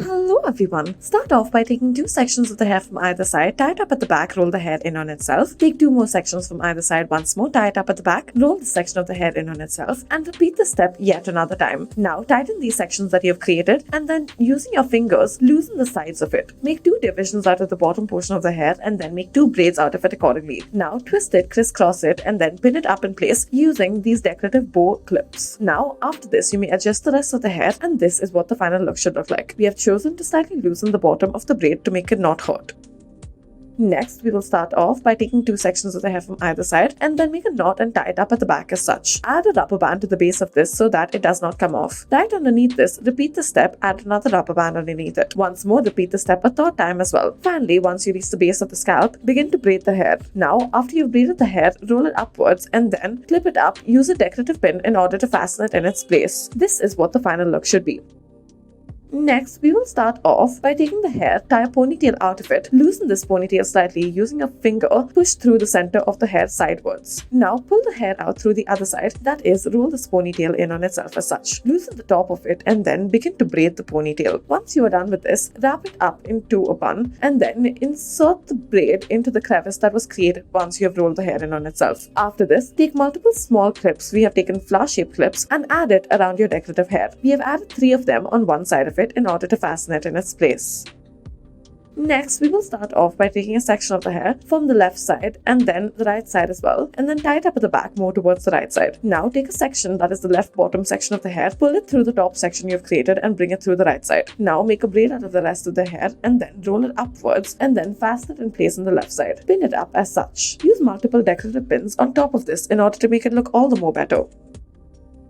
Hello everyone. Start off by taking two sections of the hair from either side, tie it up at the back, roll the hair in on itself. Take two more sections from either side once more, tie it up at the back, roll the section of the hair in on itself, and repeat the step yet another time. Now tighten these sections that you have created and then using your fingers, loosen the sides of it. Make two divisions out of the bottom portion of the hair and then make two braids out of it accordingly. Now twist it, crisscross it, and then pin it up in place using these decorative bow clips. Now after this, you may adjust the rest of the hair, and this is what the final look should look like. We have chosen to slightly loosen the bottom of the braid to make it not hurt. Next, we will start off by taking two sections of the hair from either side and then make a knot and tie it up at the back as such. Add a rubber band to the base of this so that it does not come off. Right underneath this, repeat the step, add another rubber band underneath it. Once more, repeat the step a third time as well. Finally, once you reach the base of the scalp, begin to braid the hair. Now, after you've braided the hair, roll it upwards and then clip it up. Use a decorative pin in order to fasten it in its place. This is what the final look should be. Next, we will start off by taking the hair, tie a ponytail out of it, loosen this ponytail slightly using a finger, push through the center of the hair sidewards. Now pull the hair out through the other side, that is, roll this ponytail in on itself as such. Loosen the top of it and then begin to braid the ponytail. Once you are done with this, wrap it up into a bun and then insert the braid into the crevice that was created once you have rolled the hair in on itself. After this, take multiple small clips, we have taken flower-shaped clips, and add it around your decorative hair. We have added 3 of them on one side of it in order to fasten it in its place. Next, we will start off by taking a section of the hair from the left side and then the right side as well, and then tie it up at the back more towards the right side. Now take a section that is the left bottom section of the hair, pull it through the top section you have created and bring it through the right side. Now make a braid out of the rest of the hair and then roll it upwards and then fasten it in place on the left side. Pin it up as such. Use multiple decorative pins on top of this in order to make it look all the more better.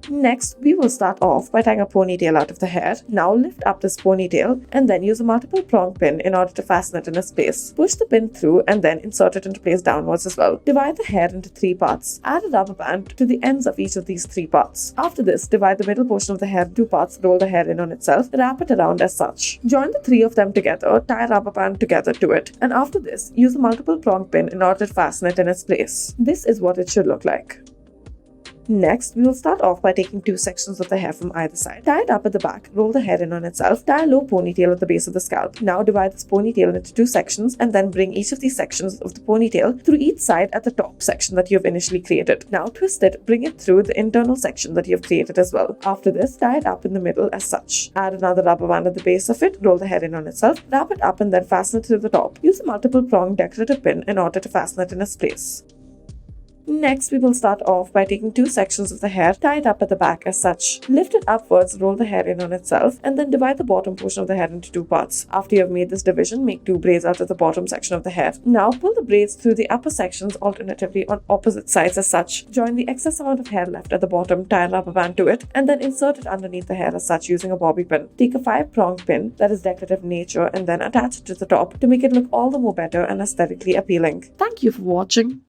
Next, we will start off by tying a ponytail out of the hair. Now lift up this ponytail and then use a multiple prong pin in order to fasten it in its place. Push the pin through and then insert it into place downwards as well. Divide the hair into 3 parts. Add a rubber band to the ends of each of these 3 parts. After this, divide the middle portion of the hair into 2 parts, roll the hair in on itself, wrap it around as such. Join the 3 of them together, tie a rubber band together to it, and after this, use a multiple prong pin in order to fasten it in its place. This is what it should look like. Next, we will start off by taking 2 sections of the hair from either side. Tie it up at the back, roll the hair in on itself, tie a low ponytail at the base of the scalp. Now divide this ponytail into 2 sections and then bring each of these sections of the ponytail through each side at the top section that you have initially created. Now twist it, bring it through the internal section that you have created as well. After this, tie it up in the middle as such. Add another rubber band at the base of it, roll the hair in on itself, wrap it up and then fasten it to the top. Use a multiple prong decorative pin in order to fasten it in its place. Next, we will start off by taking 2 sections of the hair, tie it up at the back as such. Lift it upwards, roll the hair in on itself, and then divide the bottom portion of the hair into 2 parts. After you have made this division, make 2 braids out of the bottom section of the hair. Now pull the braids through the upper sections alternatively on opposite sides as such. Join the excess amount of hair left at the bottom, tie a rubber band to it, and then insert it underneath the hair as such using a bobby pin. Take a 5-prong pin that is decorative in nature and then attach it to the top to make it look all the more better and aesthetically appealing. Thank you for watching.